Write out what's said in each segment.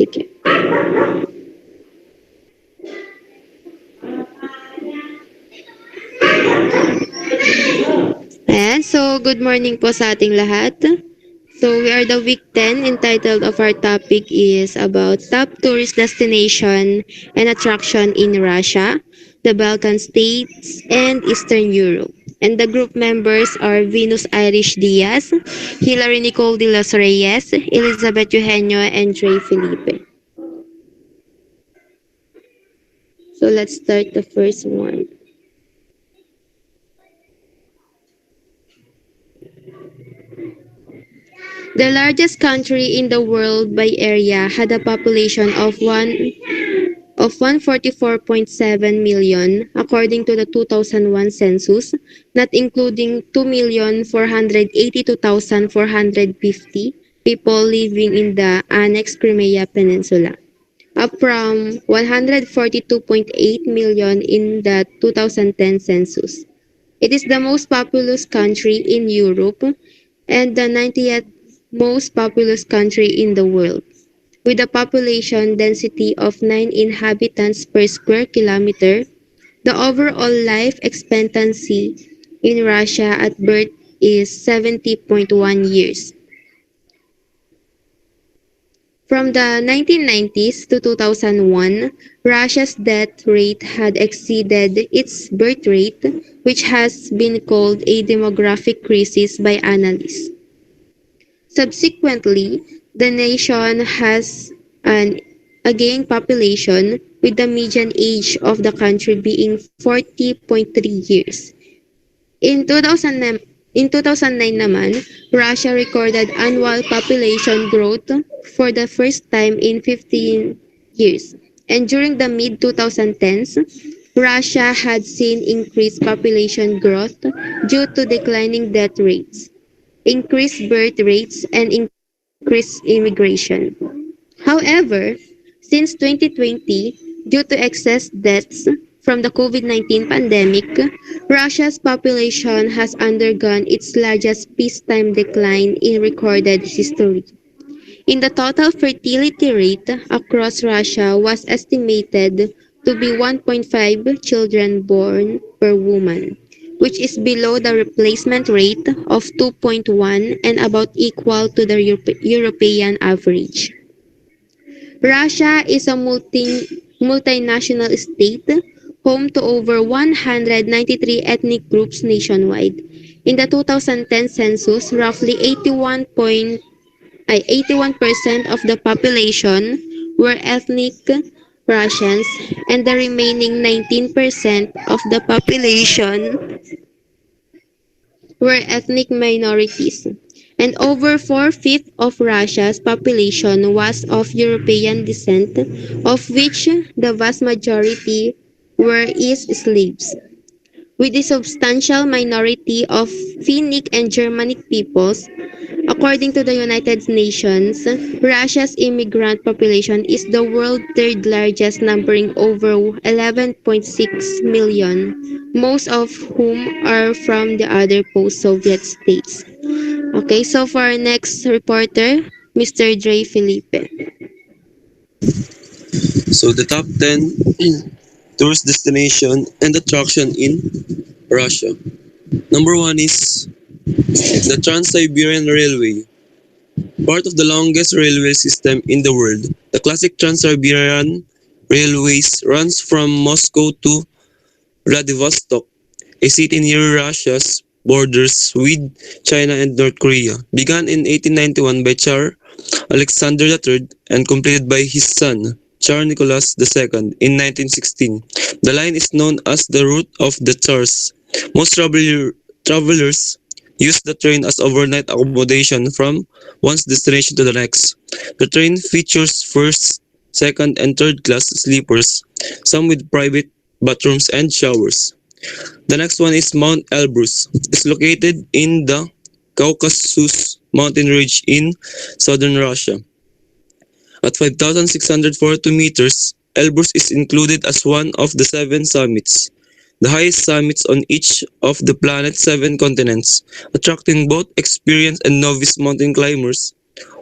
Sige. Ayan, so good morning po sa ating lahat. So we are the week 10 entitled of our topic is about top tourist destination and attraction in Russia, the Balkan states, and Eastern Europe. And the group members are Venus Irish Diaz, Hilary Nicole de los Reyes, Elizabeth Eugenio, and Dre Felipe. So let's start the first one. The largest country in the world by area had a population of 144.7 million according to the 2001 census, not including 2,482,450 people living in the annexed Crimea Peninsula, up from 142.8 million in the 2010 census. It is the most populous country in Europe and the 90th most populous country in the world, with a population density of 9 inhabitants per square kilometer. The overall life expectancy in Russia at birth is 70.1 years. From the 1990s to 2001, Russia's death rate had exceeded its birth rate, which has been called a demographic crisis by analysts. Subsequently, the nation has a growing population, with the median age of the country being 40.3 years. In 2009 naman, Russia recorded annual population growth for the first time in 15 years. And during the mid-2010s, Russia had seen increased population growth due to declining death rates, increased birth rates, and increased immigration. However, since 2020, due to excess deaths from the COVID-19 pandemic, Russia's population has undergone its largest peacetime decline in recorded history. In the total fertility rate across Russia was estimated to be 1.5 children born per woman, which is below the replacement rate of 2.1 and about equal to the European average. Russia is a multinational state, home to over 193 ethnic groups nationwide. In the 2010 census, roughly 81% of the population were ethnic Russians, and the remaining 19% of the population were ethnic minorities. And over 4/5 of Russia's population was of European descent, of which the vast majority were East slaves. With a substantial minority of Finnic and Germanic peoples, according to the United Nations, Russia's immigrant population is the world's third largest, numbering over 11.6 million, most of whom are from the other post-Soviet states. Okay, so for our next reporter, Mr. Dre Felipe. So the top 10 tourist destination and attraction in Russia. Number 1 is the Trans-Siberian Railway, part of the longest railway system in the world. The classic Trans-Siberian Railways runs from Moscow to Vladivostok, a city near Russia's borders with China and North Korea. Began in 1891 by Tsar Alexander III and completed by his son, Tsar Nicholas II, in 1916. The line is known as the Route of the Tsars. Most travelers use the train as overnight accommodation from one destination to the next. The train features first, second, and third class sleepers, some with private bathrooms and showers. The next one is Mount Elbrus. It's located in the Caucasus mountain range in southern Russia. At 5,642 meters, Elbrus is included as one of the 7 summits, the highest summits on each of the planet's 7 continents, attracting both experienced and novice mountain climbers.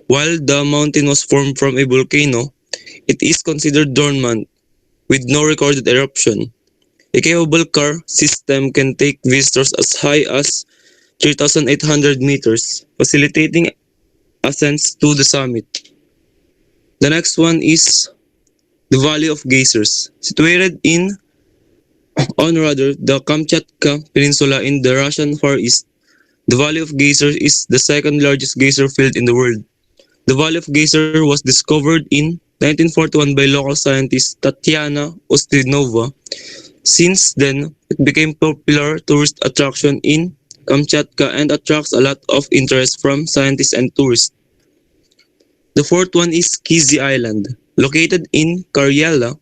While the mountain was formed from a volcano, It is considered dormant with no recorded eruption. A capable car system can take visitors as high as 3,800 meters, facilitating ascents to the summit. The next one is the Valley of Geysers, situated on the Kamchatka Peninsula in the Russian Far East. The Valley of Geysers is the second largest geyser field in the world. The Valley of Geysers was discovered in 1941 by local scientist Tatiana Ustinova. Since then, it became popular tourist attraction in Kamchatka and attracts a lot of interest from scientists and tourists. The fourth one is Kizi Island, located in Karyala,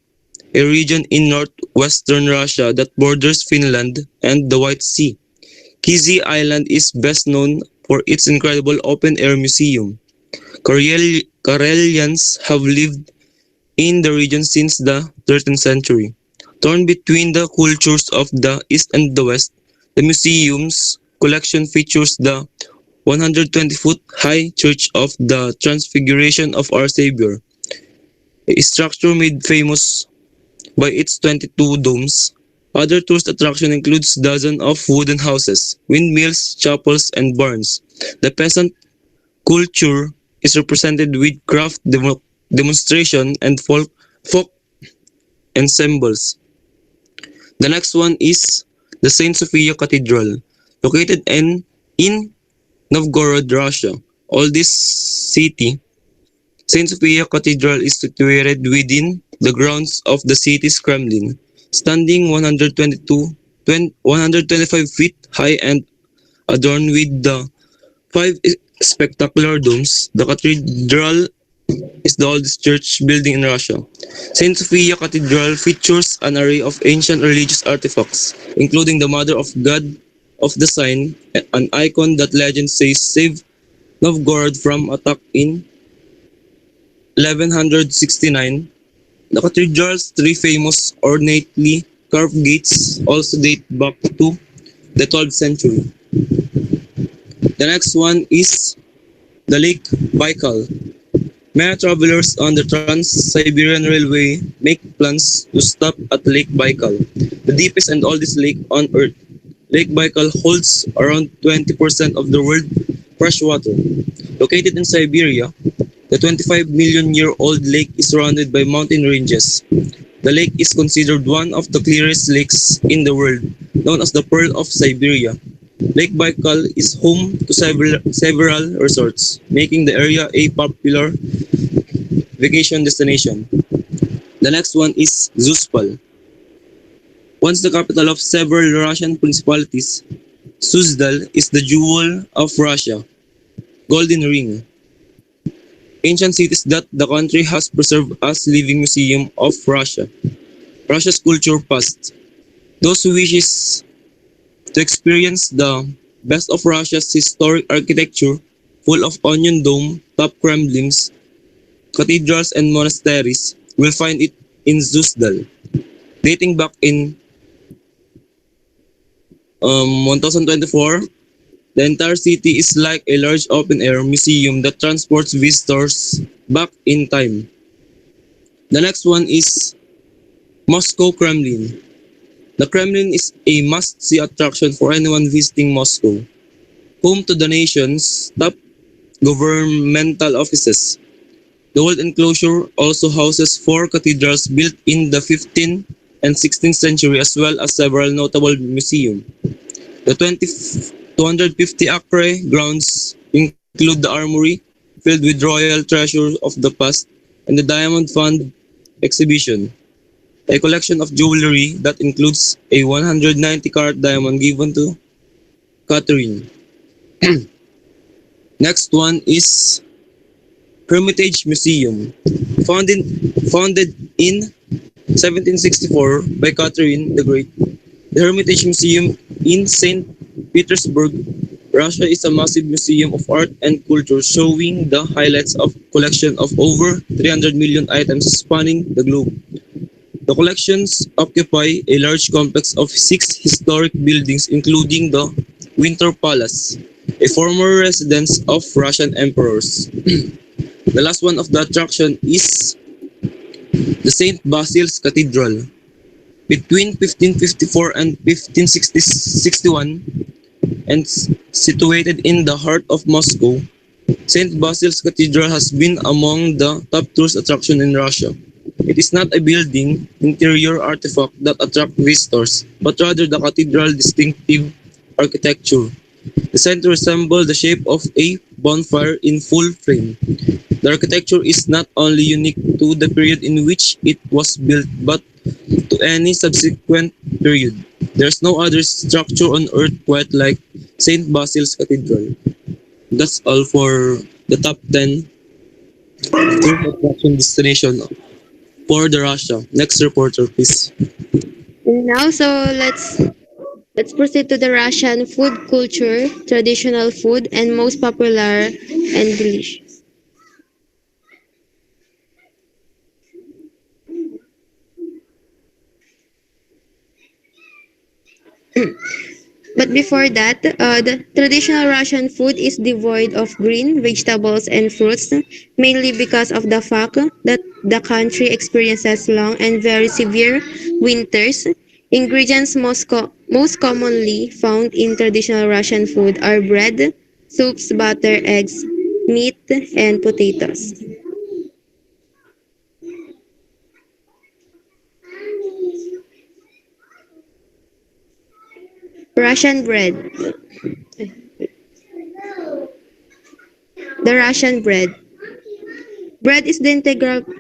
a region in northwestern Russia that borders Finland and the White Sea. Kizi Island is best known for its incredible open-air museum. Karelians have lived in the region since the 13th century. Torn between the cultures of the East and the West, the museum's collection features the 120-foot high Church of the Transfiguration of Our Savior, a structure made famous by its 22 domes. Other tourist attractions includes dozens of wooden houses, windmills, chapels, and barns. The peasant culture is represented with craft demonstration and folk ensembles. The next one is the Saint Sophia Cathedral, located in Novgorod, Russia. Oldest city, Saint Sophia Cathedral is situated within the grounds of the city's Kremlin, standing 125 feet high and adorned with the five spectacular domes. The cathedral is the oldest church building in Russia. Saint Sophia Cathedral features an array of ancient religious artifacts, including the Mother of God of the Sign, an icon that legend says saved Novgorod from attack in 1169. The cathedral's three famous ornately carved gates also date back to the 12th century. The next one is the Lake Baikal. Many travelers on the Trans-Siberian Railway make plans to stop at Lake Baikal, the deepest and oldest lake on Earth. Lake Baikal holds around 20% of the world's fresh water. Located in Siberia, the 25 million year old lake is surrounded by mountain ranges. The lake is considered one of the clearest lakes in the world, known as the Pearl of Siberia. Lake Baikal is home to several resorts, making the area a popular vacation destination. The next one is Zuspal. Once the capital of several Russian principalities, Suzdal is the jewel of Russia, Golden Ring. Ancient cities that the country has preserved as living museum of Russia. Russia's culture past. Those who wishes to experience the best of Russia's historic architecture, full of onion dome, top Kremlins, cathedrals, and monasteries, will find it in Zuzdal. Dating back in 1024, the entire city is like a large open-air museum that transports visitors back in time. The next one is Moscow Kremlin. The Kremlin is a must-see attraction for anyone visiting Moscow, home to the nation's top governmental offices. The old enclosure also houses four cathedrals built in the 15th and 16th century as well as several notable museums. The 250-acre grounds include the armory, filled with royal treasures of the past, and the Diamond Fund exhibition, a collection of jewelry that includes a 190-carat diamond given to Catherine. Next one is Hermitage Museum. Founded in 1764 by Catherine the Great, the Hermitage Museum in St. Petersburg, Russia is a massive museum of art and culture showing the highlights of collection of over 300 million items spanning the globe. The collections occupy a large complex of 6 historic buildings including the Winter Palace, a former residence of Russian emperors. The last one of the attraction is The St. Basil's Cathedral. Between 1554 and 1561, and situated in the heart of Moscow, St. Basil's Cathedral has been among the top tourist attractions in Russia. It is not a building, interior artifact that attracts visitors, but rather the cathedral's distinctive architecture. The center resembles the shape of a bonfire in full flame. The architecture is not only unique to the period in which it was built, but to any subsequent period. There's no other structure on earth quite like St. Basil's Cathedral. That's all for the top 10 tourist attraction destination for the Russia. Next reporter, please. And now, let's proceed to the Russian food culture, traditional food, and most popular and delicious. But before that, the traditional Russian food is devoid of green vegetables and fruits, mainly because of the fact that the country experiences long and very severe winters. Ingredients most commonly found in traditional Russian food are bread, soups, butter, eggs, meat, and potatoes. Russian bread. The Russian bread. Bread is the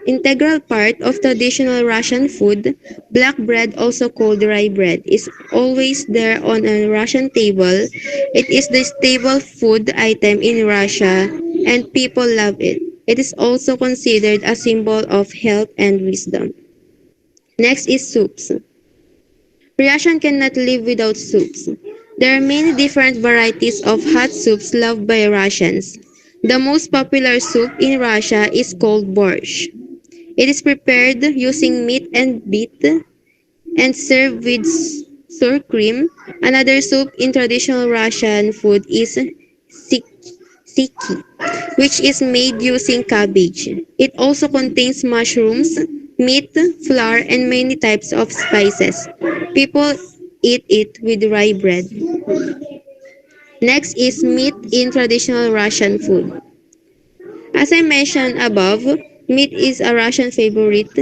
integral part of traditional Russian food. Black bread, also called rye bread, is always there on a Russian table. It is the staple food item in Russia, and people love it. It is also considered a symbol of health and wisdom. Next is soups. Russian cannot live without soups. There are many different varieties of hot soups loved by Russians. The most popular soup in Russia is called borscht. It is prepared using meat and beet and served with sour cream. Another soup in traditional Russian food is siki, which is made using cabbage. It also contains mushrooms, meat, flour, and many types of spices. People eat it with rye bread. Next is meat in traditional Russian food. As I mentioned above, meat is a Russian favorite.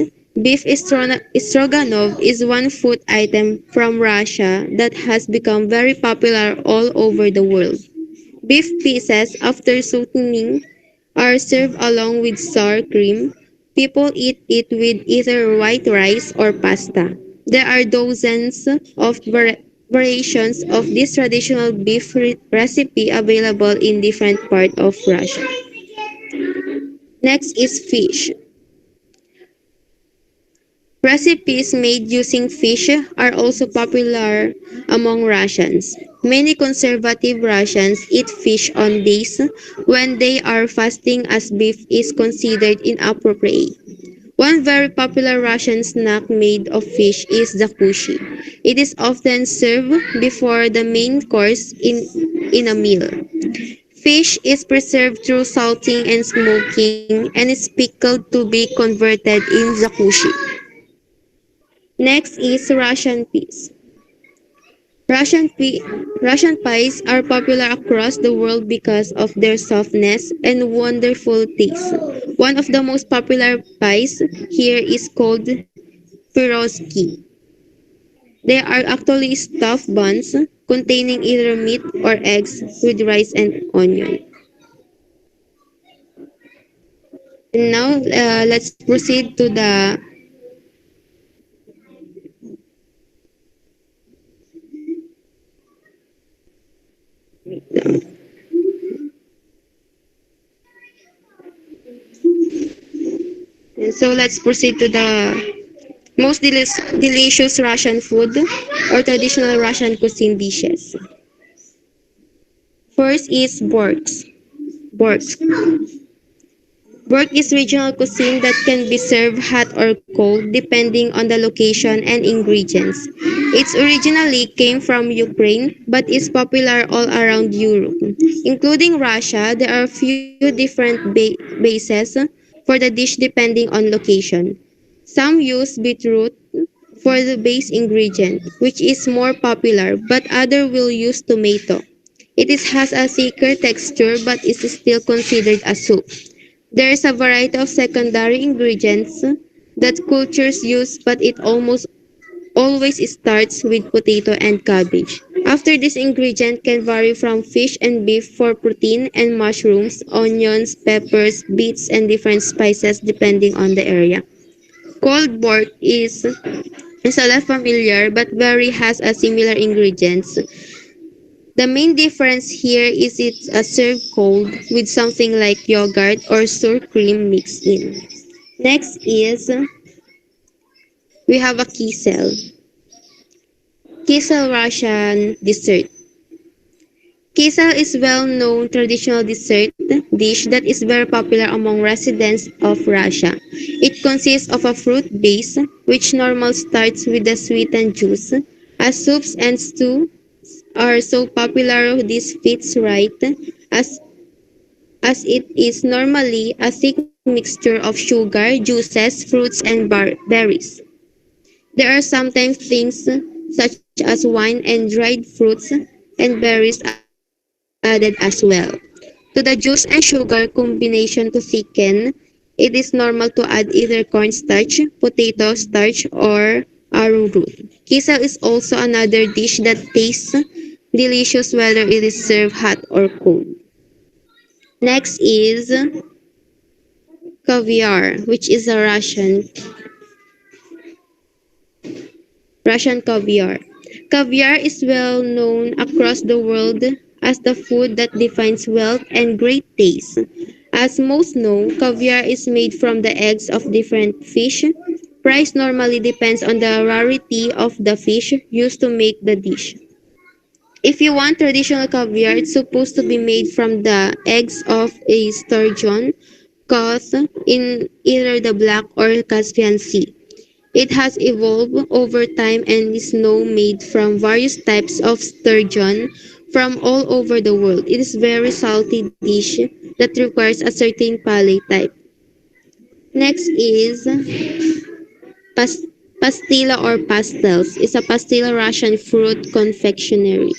Stroganoff is one food item from Russia that has become very popular all over the world. Beef pieces, after sauteing, are served along with sour cream. People eat it with either white rice or pasta. There are dozens of variations of this traditional beef recipe available in different parts of Russia. Next is fish. Recipes made using fish are also popular among Russians. Many conservative Russians eat fish on days when they are fasting as beef is considered inappropriate. One very popular Russian snack made of fish is the kushi. It is often served before the main course in a meal. Fish is preserved through salting and smoking and is pickled to be converted in zakushi. Next is Russian peas. Russian pies are popular across the world because of their softness and wonderful taste. One of the most popular pies here is called pierogi. They are actually stuffed buns containing either meat or eggs with rice and onion. And now let's proceed to the let's proceed to the most delicious Russian food or traditional Russian cuisine dishes. First is borks. Borks. Bork is regional cuisine that can be served hot or cold depending on the location and ingredients. It originally came from Ukraine but is popular all around Europe. Including Russia, there are a few different bases for the dish depending on location. Some use beetroot for the base ingredient, which is more popular, but other will use tomato. Has a thicker texture but is still considered a soup. There is a variety of secondary ingredients that cultures use, but it almost always starts with potato and cabbage. After this ingredient can vary from fish and beef for protein and mushrooms, onions, peppers, beets, and different spices depending on the area. Cold pork is a less familiar but very has a similar ingredients. The main difference here is it's a served cold with something like yogurt or sour cream mixed in. Next is we have a kisel. Kisel Russian dessert. Kisel is well-known traditional dessert dish that is very popular among residents of Russia. It consists of a fruit base, which normally starts with the sweetened juice. As soups and stew are so popular, this fits right as as it is normally a thick mixture of sugar, juices, fruits, and berries. There are sometimes things such as wine and dried fruits and berries added as well. To the juice and sugar combination to thicken, it is normal to add either cornstarch, potato starch, or arrowroot. Kisel is also another dish that tastes delicious whether it is served hot or cold. Next is caviar, which is a Russian caviar. Caviar is well known across the world as the food that defines wealth and great taste. As most know, caviar is made from the eggs of different fish. Price normally depends on the rarity of the fish used to make the dish. If you want traditional caviar, it's supposed to be made from the eggs of a sturgeon caught in either the Black or Caspian Sea. It has evolved over time and is now made from various types of sturgeon from all over the world. It is a very salty dish that requires a certain palate type. Next is pas- pastilla or pastels. It's a pastilla Russian fruit confectionery.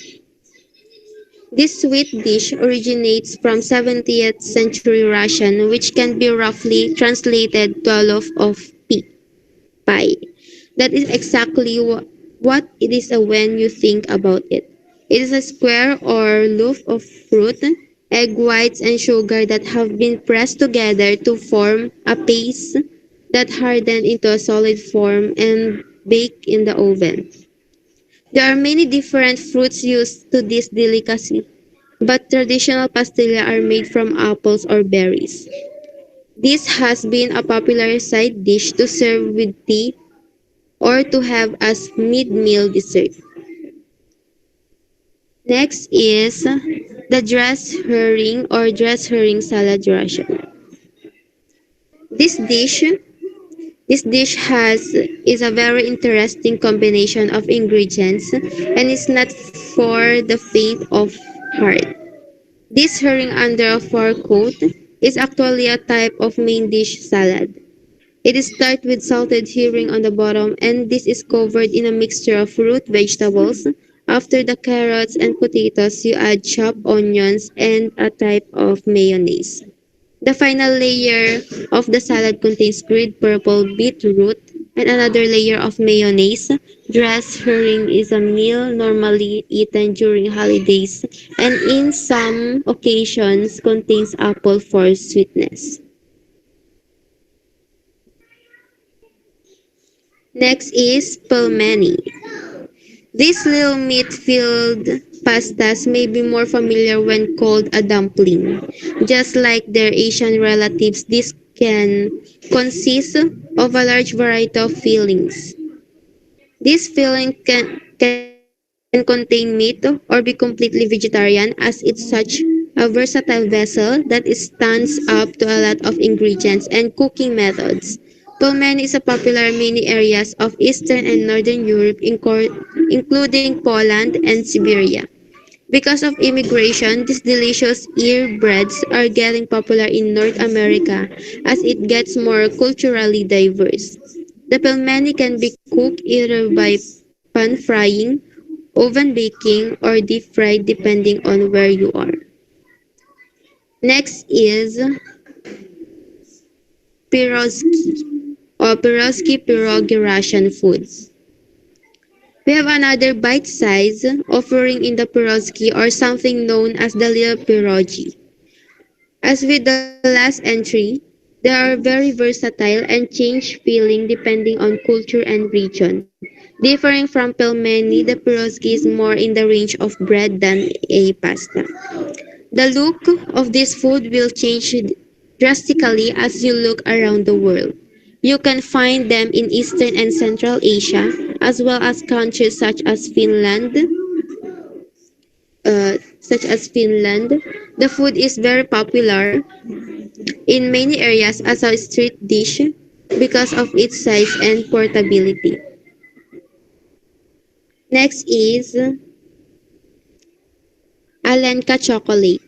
This sweet dish originates from 17th century Russian, which can be roughly translated to a loaf of pie. That is exactly what it is when you think about it. It is a square or loaf of fruit, egg whites, and sugar that have been pressed together to form a paste that harden into a solid form and baked in the oven. There are many different fruits used to this delicacy, but traditional pastilla are made from apples or berries. This has been a popular side dish to serve with tea or to have as mid-meal dessert. Next is the dress herring salad Russian. This dish this dish has is a very interesting combination of ingredients and is not for the faint of heart. This herring under a fur coat is actually a type of main dish salad. It is starts with salted herring on the bottom and this is covered in a mixture of root vegetables. After the carrots and potatoes, you add chopped onions and a type of mayonnaise. The final layer of the salad contains green purple beetroot and another layer of mayonnaise. Dressed herring is a meal normally eaten during holidays and in some occasions contains apple for sweetness. Next is pelmeni. These little meat-filled pastas may be more familiar when called a dumpling. Just like their Asian relatives, this can consist of a large variety of fillings. This filling can contain meat or be completely vegetarian as it's such a versatile vessel that it stands up to a lot of ingredients and cooking methods. Pelmeni is a popular in many areas of Eastern and Northern Europe, including Poland and Siberia. Because of immigration, these delicious ear breads are getting popular in North America as it gets more culturally diverse. The pelmeni can be cooked either by pan frying, oven baking, or deep fried depending on where you are. Next is pierogi or pierogi Russian foods. We have another bite size offering in the pierogi or something known as the little pierogi. As with the last entry, they are very versatile and change feeling depending on culture and region. Differing from pelmeni, the pierogi is more in the range of bread than a pasta. The look of this food will change drastically as you look around the world. You can find them in Eastern and Central Asia, as well as countries such as Finland. The food is very popular in many areas as a street dish because of its size and portability. Next is Alenka chocolate.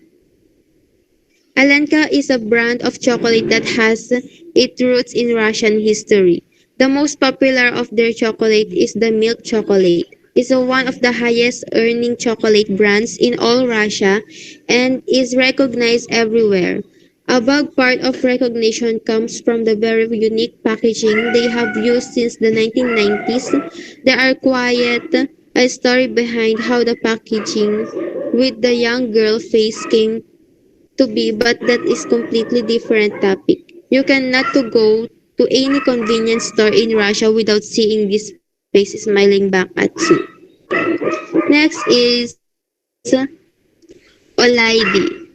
Alenka is a brand of chocolate that has its roots in Russian history. The most popular of their chocolate is the milk chocolate. It's one of the highest earning chocolate brands in all Russia and is recognized everywhere. A big part of recognition comes from the very unique packaging they have used since the 1990s. There are quite a story behind how the packaging with the young girl face came to be, but that is completely different topic. You cannot to go to any convenience store in Russia without seeing this face smiling back at you. Next is Olaidi.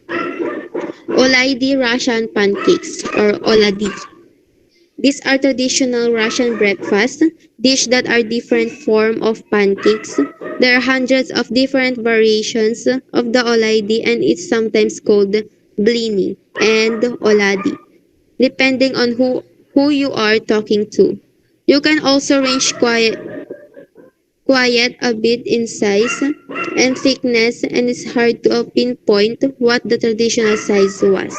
Olaidi Russian pancakes or Oladi. These are traditional Russian breakfast dish that are different form of pancakes. There are hundreds of different variations of the Olaidi and it's sometimes called blini and Oladi, depending on who you are talking to. You can also range quiet a bit in size and thickness and it's hard to pinpoint what the traditional size was.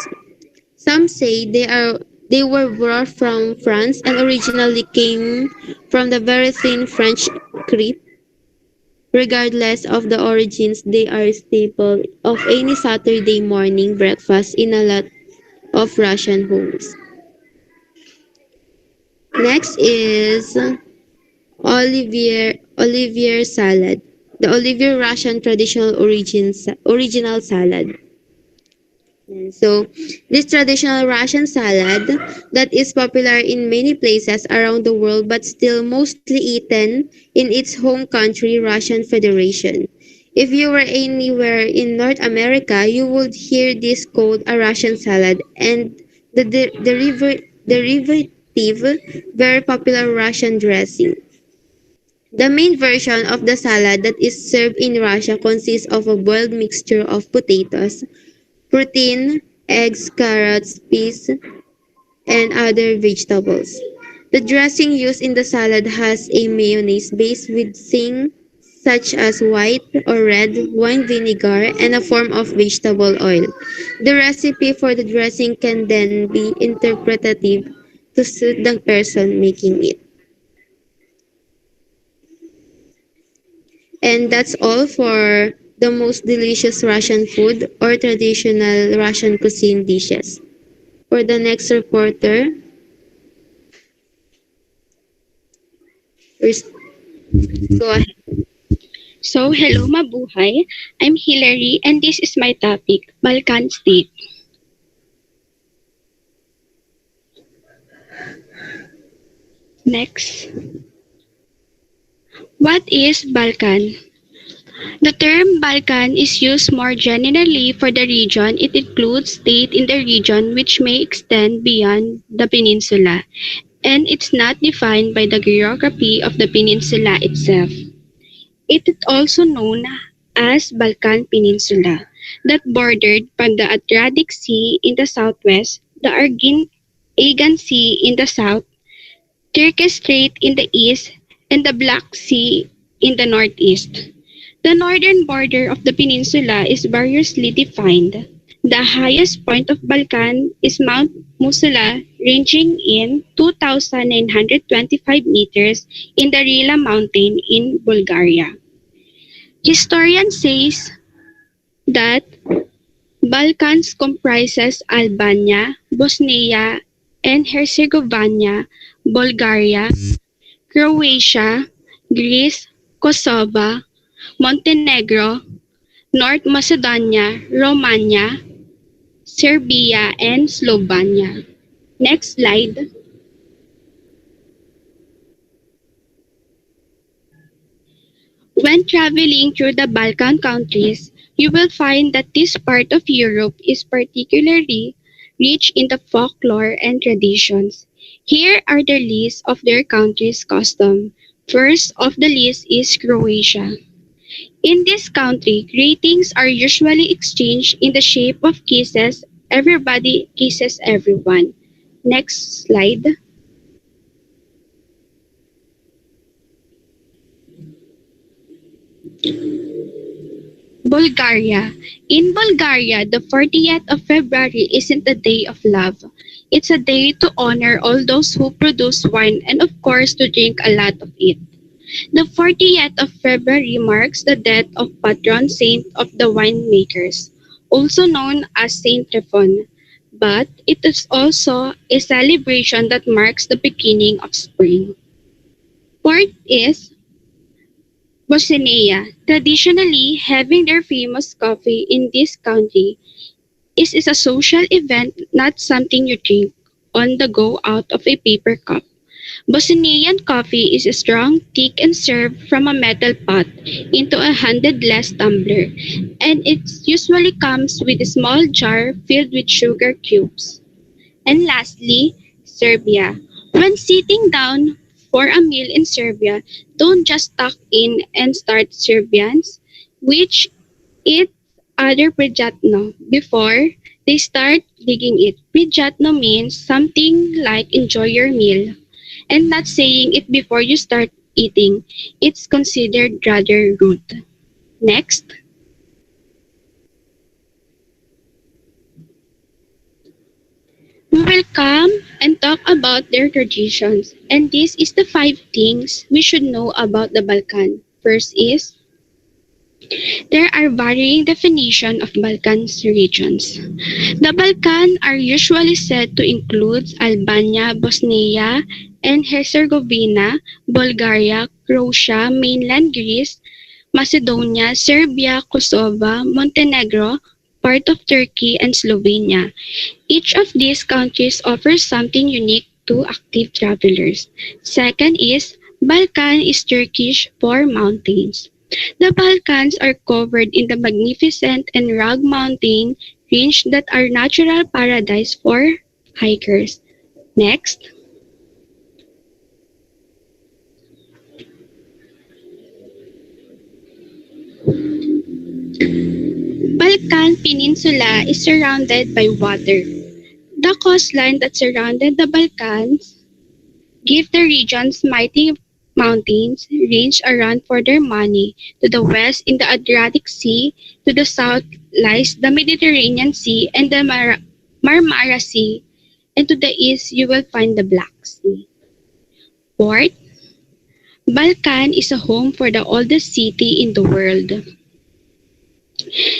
Some say they were brought from France and originally came from the very thin French crepe. Regardless of the origins, they are a staple of any Saturday morning breakfast in a lot of Russian homes. Next is Olivier salad. The Olivier Russian traditional original salad. So, this traditional Russian salad that is popular in many places around the world but still mostly eaten in its home country, Russian Federation. If you were anywhere in North America, you would hear this called a Russian salad and the derivative, very popular Russian dressing. The main version of the salad that is served in Russia consists of a boiled mixture of potatoes, protein, eggs, carrots, peas, and other vegetables. The dressing used in the salad has a mayonnaise base with things such as white or red wine vinegar and a form of vegetable oil. The recipe for the dressing can then be interpretative to suit the person making it. And that's all for the most delicious Russian food or traditional Russian cuisine dishes. For the next reporter, go ahead. So, hello mabuhay. I'm Hillary and this is my topic, Balkan state. Next. What is Balkan? The term Balkan is used more generally for the region. It includes states in the region which may extend beyond the peninsula, and it's not defined by the geography of the peninsula itself. It is also known as Balkan Peninsula, that bordered from the Adriatic Sea in the southwest, the Aegean Sea in the south, Turkish Strait in the east, and the Black Sea in the northeast. The northern border of the peninsula is variously defined. The highest point of Balkan is Mount Musula, ranging in 2,925 meters in the Rila mountain in Bulgaria. Historians says that Balkans comprises Albania, Bosnia and Herzegovina, Bulgaria, Croatia, Greece, Kosovo, Montenegro, North Macedonia, Romania, Serbia, and Slovenia. Next slide. When traveling through the Balkan countries, you will find that this part of Europe is particularly rich in the folklore and traditions. Here are the list of their country's custom. First of the list is Croatia. In this country, greetings are usually exchanged in the shape of kisses. Everybody kisses everyone. Next slide. Bulgaria. In Bulgaria, the 40th of February isn't a day of love. It's a day to honor all those who produce wine and of course to drink a lot of it. The 40th of February marks the death of patron saint of the winemakers, also known as Saint Trifon. But it is also a celebration that marks the beginning of spring. Fourth is Bosnia. Traditionally, having their famous coffee in this country is a social event, not something you drink on the go out of a paper cup. Bosnian coffee is strong, thick, and served from a metal pot into a handleless tumbler, and it usually comes with a small jar filled with sugar cubes. And lastly, Serbia. When sitting down for a meal in Serbia, don't just tuck in and start Serbians, which eat other prijatno before they start digging it. Prijatno means something like enjoy your meal and not saying it before you start eating. It's considered rather rude. Next, we will come and talk about their traditions. And this is the five things we should know about the Balkan. First is there are varying definitions of Balkans regions. The Balkan are usually said to include Albania, Bosnia, and Herzegovina, Bulgaria, Croatia, mainland Greece, Macedonia, Serbia, Kosovo, Montenegro, part of Turkey, and Slovenia. Each of these countries offers something unique to active travelers. Second is Balkan is Turkish for mountains. The Balkans are covered in the magnificent and rugged mountain range that are natural paradise for hikers. Next, Balkan Peninsula is surrounded by water. The coastline that surrounded the Balkans give the region's mighty mountains range around for their money. To the west in the Adriatic Sea, to the south lies the Mediterranean Sea and the Marmara Sea, and to the east you will find the Black Sea. Fourth, Balkan is a home for the oldest city in the world.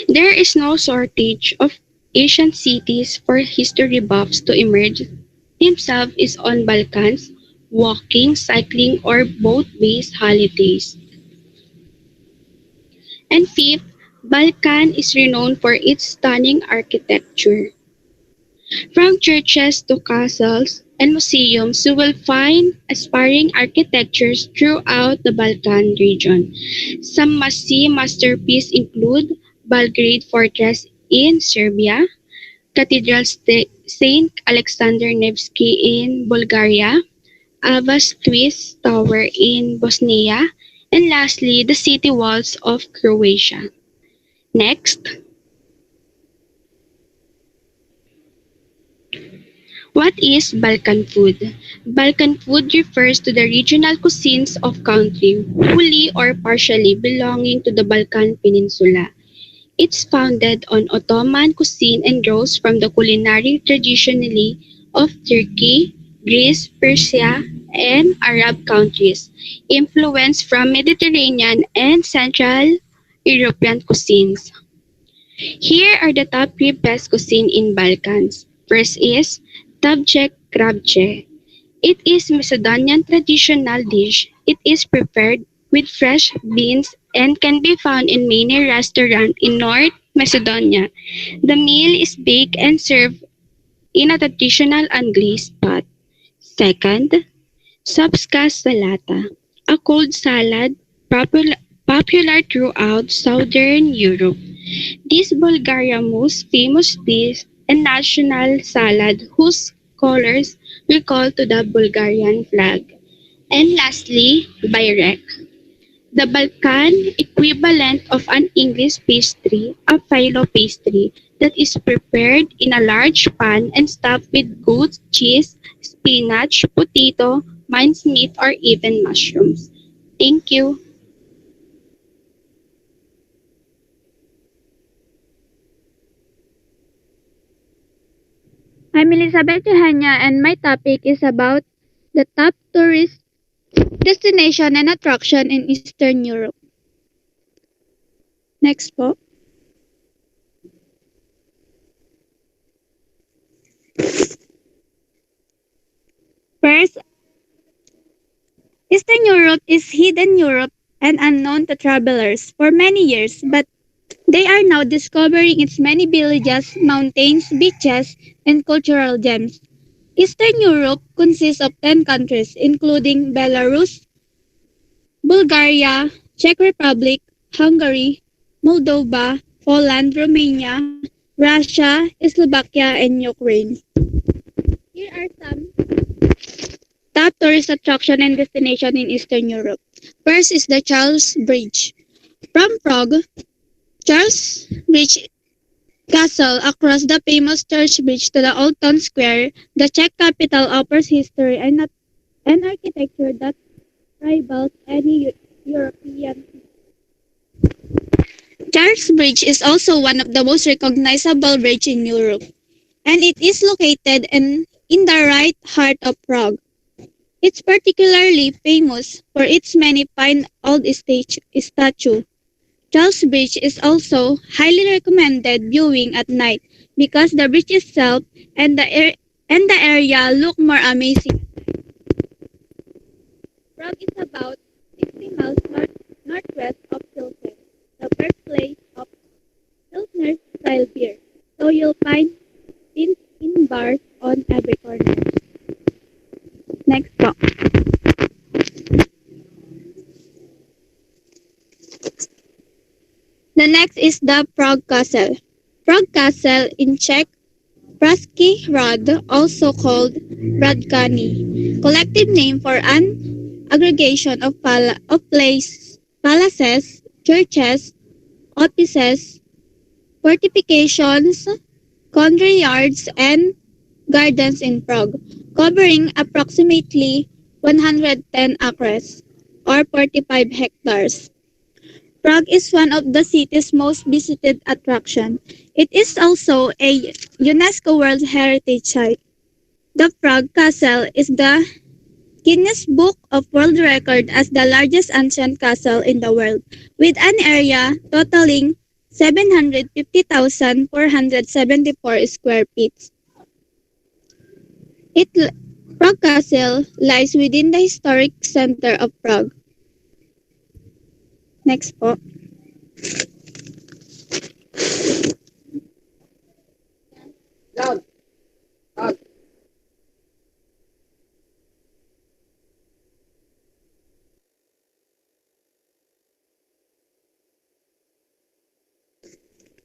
There is no shortage of ancient cities for history buffs to emerge. Himself is on Balkans, walking, cycling, or boat-based holidays. And fifth, Balkan is renowned for its stunning architecture. From churches to castles and museums, you will find aspiring architectures throughout the Balkan region. Some must-see masterpieces include Belgrade Fortress in Serbia, Cathedral St. Alexander Nevsky in Bulgaria, Ava's Swiss Tower in Bosnia, and lastly, the city walls of Croatia. Next, what is Balkan food? Balkan food refers to the regional cuisines of country wholly or partially belonging to the Balkan Peninsula. It's founded on Ottoman cuisine and draws from the culinary traditionally of Turkey, Greece, Persia, and Arab countries, influence from Mediterranean and Central European cuisines. Here are the top 3 best cuisine in Balkans. First is Tabjek Krabje. It is Macedonian traditional dish. It is prepared with fresh beans and can be found in many restaurants in North Macedonia. The meal is baked and served in a traditional unglazed pot. Second, Sapska Salata, a cold salad popular throughout southern Europe. This Bulgaria's most famous dish and national salad whose colors recall to the Bulgarian flag. And lastly, Bayrek, the Balkan equivalent of an English pastry, a phyllo pastry that is prepared in a large pan and stuffed with goat cheese, spinach, potato, mincemeat, or even mushrooms. Thank you. I'm Elizabeth Johanna and my topic is about the top tourist destination and attraction in Eastern Europe. Next po. First, Eastern Europe is hidden Europe and unknown to travelers for many years, but they are now discovering its many villages, mountains, beaches, and cultural gems. Eastern Europe consists of 10 countries, including Belarus, Bulgaria, Czech Republic, Hungary, Moldova, Poland, Romania, Russia, Slovakia, and Ukraine. Here are some top tourist attraction and destination in Eastern Europe. First is the Charles Bridge. From Prague, Charles Bridge Castle across the famous church bridge to the Old Town Square, the Czech capital offers history and architecture that rivals any European. Charles Bridge is also one of the most recognizable bridges in Europe, and it is located in the right heart of Prague. It's particularly famous for its many fine old statues. Charles Bridge is also highly recommended viewing at night because the bridge itself and the area look more amazing. Prague is about 60 miles northwest of Pilsen, the birthplace of Pilsner style beer. So you'll find it in bars on every corner. Next po. The next is the Prague Castle. Prague Castle in Czech, Pražský Hrad, also called Hradčany, collective name for an aggregation of palaces, churches, offices, fortifications, country yards, and gardens in Prague, covering approximately 110 acres or 45 hectares. Prague is one of the city's most visited attractions. It is also a UNESCO World Heritage Site. The Prague Castle is the Guinness Book of World Record as the largest ancient castle in the world, with an area totaling 750,474 square feet. It, Prague Castle lies within the historic center of Prague. Next po.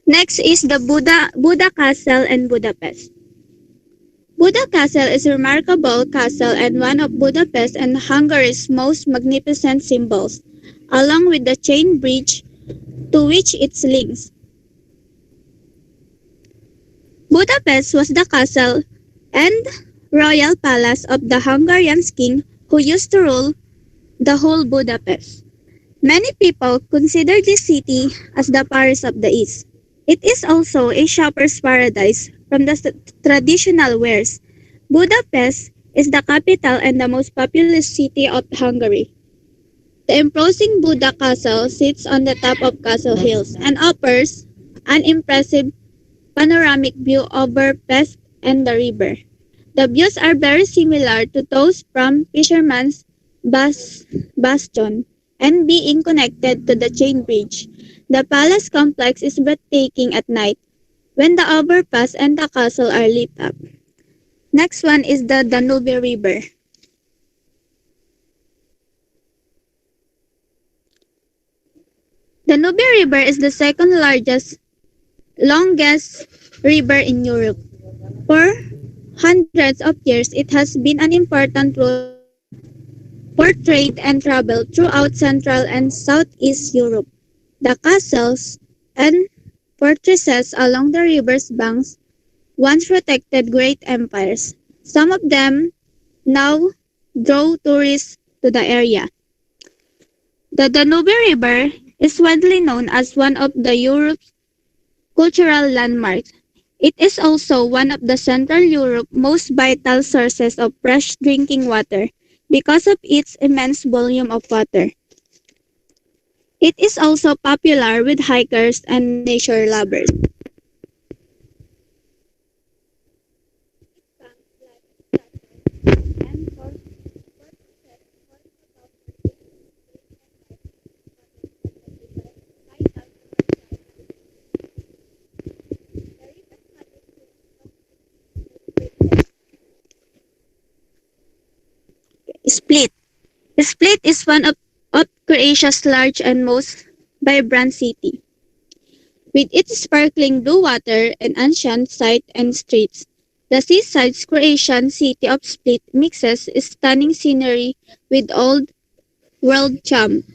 Next is the Buda Castle in Budapest. Buda Castle is a remarkable castle and one of Budapest and Hungary's most magnificent symbols, along with the chain bridge to which it links. Budapest was the castle and royal palace of the Hungarian king who used to rule the whole Budapest. Many people consider this city as the Paris of the East. It is also a shopper's paradise from the traditional wares. Budapest is the capital and the most populous city of Hungary. The imposing Buda Castle sits on the top of Castle Hills and offers an impressive panoramic view over Pest and the river. The views are very similar to those from Fisherman's Bastion and being connected to the chain bridge. The palace complex is breathtaking at night when the overpass and the castle are lit up. Next one is the Danube River. The Danube River is the second longest river in Europe. For hundreds of years, it has been an important route for trade and travel throughout Central and Southeast Europe. The castles and fortresses along the river's banks once protected great empires. Some of them now draw tourists to the area. The Danube River is widely known as one of the Europe's cultural landmarks. It is also one of the Central Europe's most vital sources of fresh drinking water because of its immense volume of water. It is also popular with hikers and nature lovers. Split. Split is one of Croatia's large and most vibrant city. With its sparkling blue water and ancient sites and streets, the seaside Croatian city of Split mixes stunning scenery with old world charm.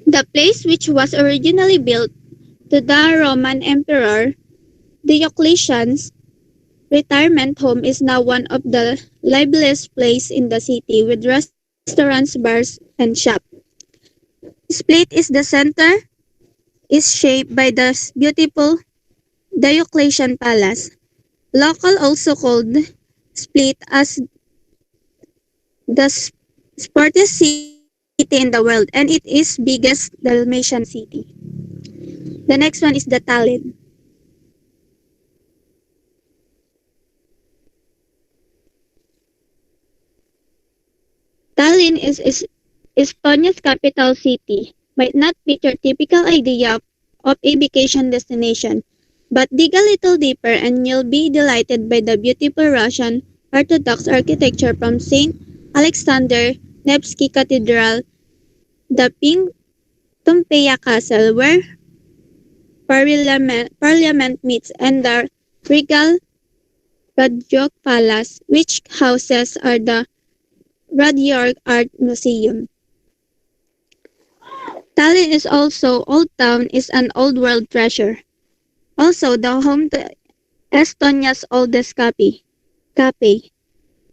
The place, which was originally built to the Roman Emperor Diocletian's retirement home, is now one of the liveliest places in the city with restaurants, bars, and shops. Split is the center is shaped by the beautiful Diocletian Palace. Local also called Split as the sportiest city in the world, and it is biggest Dalmatian city. The next one is the Tallinn. Tallinn is Estonia's capital city. Might not fit your typical idea of a vacation destination, but dig a little deeper and you'll be delighted by the beautiful Russian Orthodox architecture from St. Alexander Nevsky Cathedral, the Pink Tumpeya Castle where Parliament meets, and the regal Radyok Palace, which houses are the Radyok Art Museum. Tallinn is also Old Town is an old world treasure. Also the home to Estonia's oldest cafe.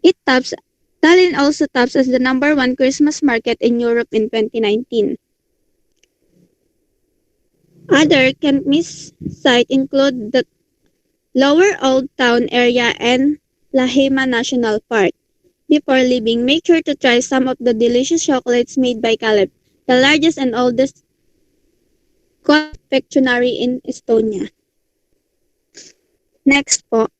It tops Tallinn also tops as the number one Christmas market in Europe in 2019. Other can't miss sites include the Lower Old Town area and Lahima National Park. Before leaving, make sure to try some of the delicious chocolates made by Caleb, the largest and oldest confectionery in Estonia. Next po.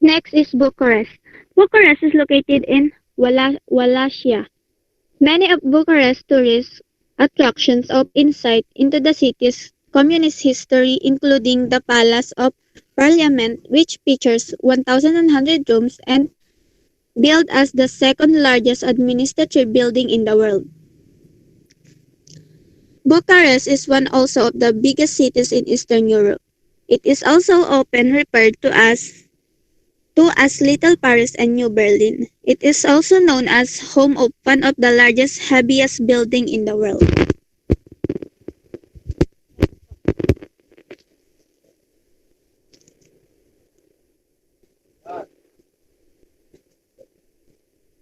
Next is Bucharest. Bucharest is located in Wallachia. Many of Bucharest's tourist attractions of insight into the city's communist history, including the Palace of Parliament, which features 1,100 rooms and built as the second largest administrative building in the world. Bucharest is one also of the biggest cities in Eastern Europe. It is also often referred to as Little Paris and New Berlin. It is also known as home of one of the largest, heaviest building in the world.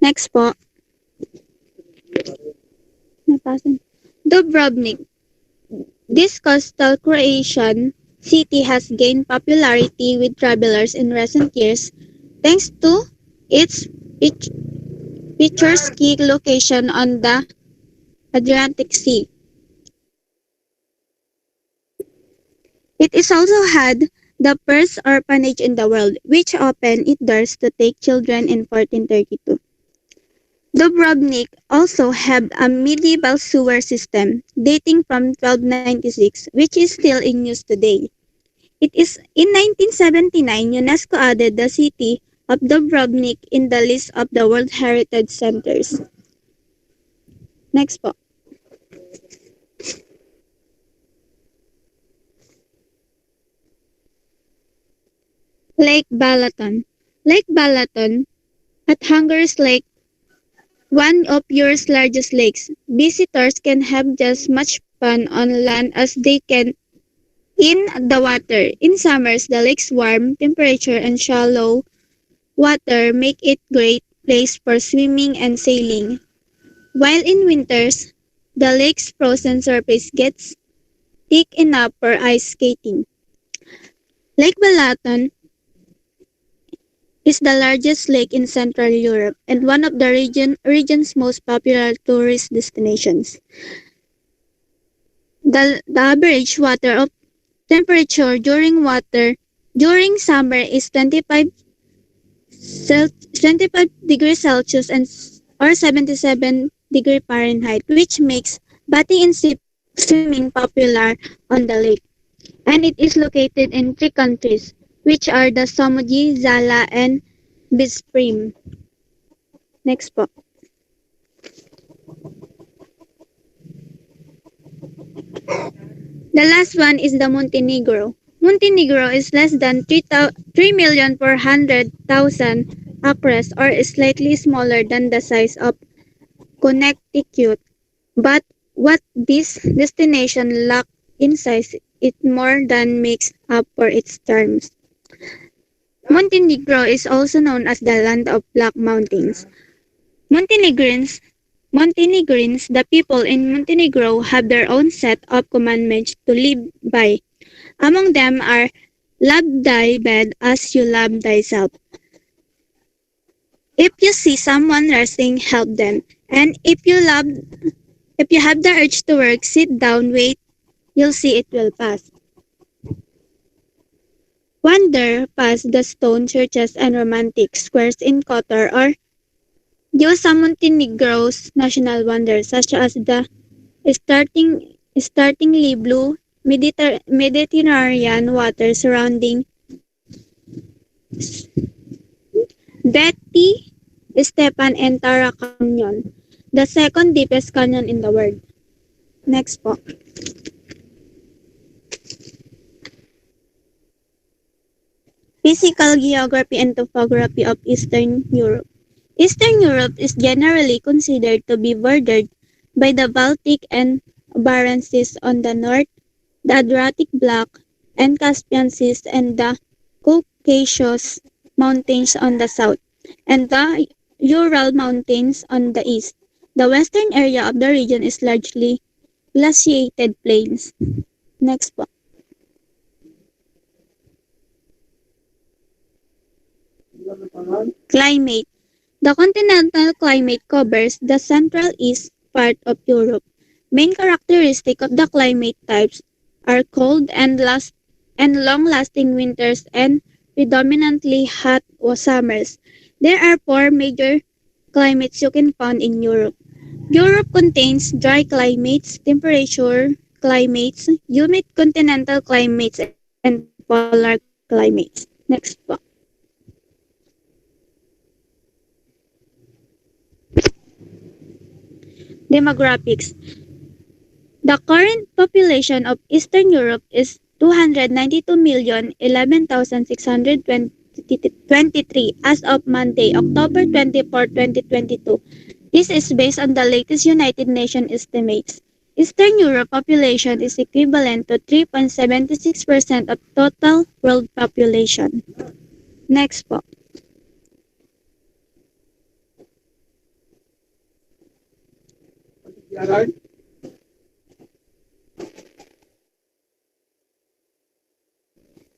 Next po, napasan. Dubrovnik. This coastal Croatian city has gained popularity with travelers in recent years thanks to its picturesque location on the Adriatic Sea. It is also had the first orphanage in the world, which opened its doors to take children in 1432. Dubrovnik also had a medieval sewer system dating from 1296, which is still in use today. It is in 1979 UNESCO added the city of Dubrovnik in the list of the World Heritage Centers. Next po. Lake Balaton. Lake Balaton at Hungary's Lake, one of Europe's largest lakes. Visitors can have just much fun on land as they can in the water. In summers, the lake's warm temperature and shallow water make it great place for swimming and sailing. While in winters, the lake's frozen surface gets thick enough for ice skating. Lake Balaton is the largest lake in Central Europe and one of the region's most popular tourist destinations. The average water of temperature during summer is 25 degrees Celsius and or 77 Fahrenheit, which makes bathing and swimming popular on the lake. And it is located in three countries, which are the Somogy, Zala, and Bizprim. Next po. The last one is the Montenegro. Montenegro is less than 3,400,000 acres or is slightly smaller than the size of Connecticut. But what this destination lacks in size, it more than makes up for its charms. Montenegro is also known as the land of Black Mountains. Montenegrins, the people in Montenegro have their own set of commandments to live by. Among them are love thy bed as you love thyself. If you see someone resting, help them. And if you have the urge to work, sit down, wait, you'll see it will pass. Wander past the stone churches and romantic squares in Kotor or view some Montenegro's national wonders such as the startlingly blue Mediterranean water surrounding Betty, Stepan, and Tara Canyon, the second deepest canyon in the world. Next po. Physical geography and topography of Eastern Europe. Eastern Europe is generally considered to be bordered by the Baltic and Barents Seas on the north, the Adriatic Black and Caspian Seas, and the Caucasus Mountains on the south, and the Ural Mountains on the east. The western area of the region is largely glaciated plains. Next po. Climate. The continental climate covers the central east part of Europe. Main characteristic of the climate types are cold and long-lasting winters and predominantly hot summers. There are four major climates you can find in Europe. Europe contains dry climates, temperature climates, humid continental climates, and polar climates. Next po. Demographics. The current population of Eastern Europe is 292,011,623 as of Monday, October 24, 2022. This is based on the latest United Nations estimates. Eastern Europe population is equivalent to 3.76% of total world population. Next po.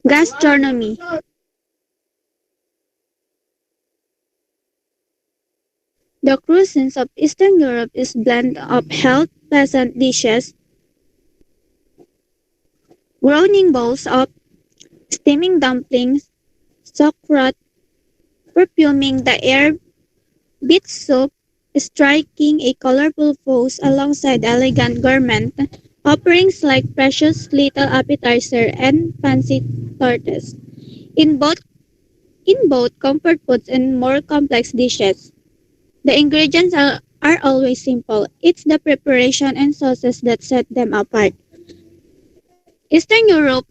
Gastronomy. The cuisines of Eastern Europe is blend of health, pleasant dishes, groaning bowls of steaming dumplings, sauerkraut, perfuming the air, beet soup, striking a colorful pose alongside elegant gourmet offerings like precious little appetizer and fancy tortes. In both in both comfort foods and more complex dishes, the ingredients are always simple. It's the preparation and sauces that set them apart. Eastern Europe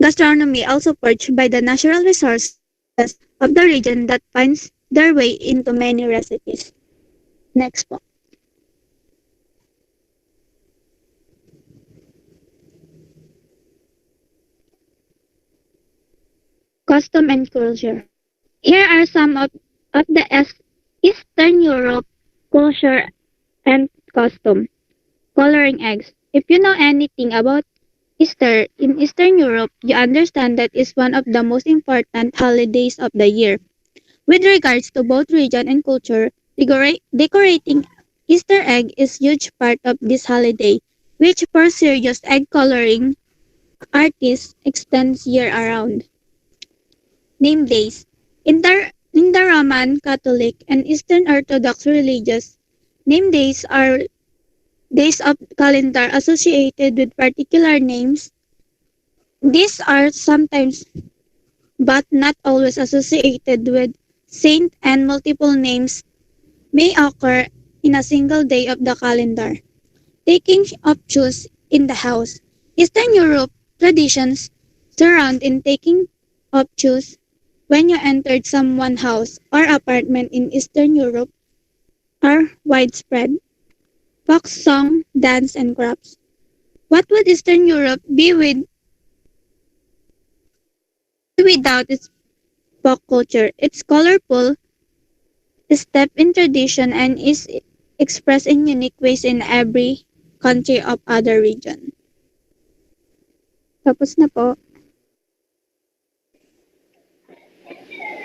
gastronomy also perched by the natural resources of the region that finds their way into many recipes. Next po. Custom and culture. Here are some of the Eastern Europe culture and custom. Coloring eggs. If you know anything about Easter in Eastern Europe, you understand that it's one of the most important holidays of the year. With regards to both region and culture, decorating Easter egg is huge part of this holiday, which for serious egg coloring artists extends year around. Name days. In the Roman Catholic and Eastern Orthodox religious, name days are days of calendar associated with particular names. These are sometimes but not always associated with saint, and multiple names may occur in a single day of the calendar. Taking of shoes in the house. Eastern Europe traditions surround in taking of shoes when you entered someone's house or apartment in Eastern Europe are widespread. Folk song, dance, and crafts. What would Eastern Europe be without its folk culture? It's colorful, steeped in tradition, and is expressed in unique ways in every country of other region. Tapos na po.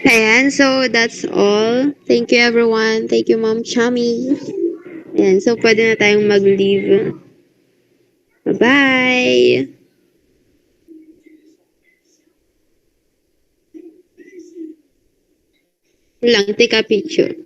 Ayan, so that's all. Thank you everyone. Thank you Ma'am Chami. Ayan, so pwede na tayong mag-leave. Bye-bye! Lang, take a picture.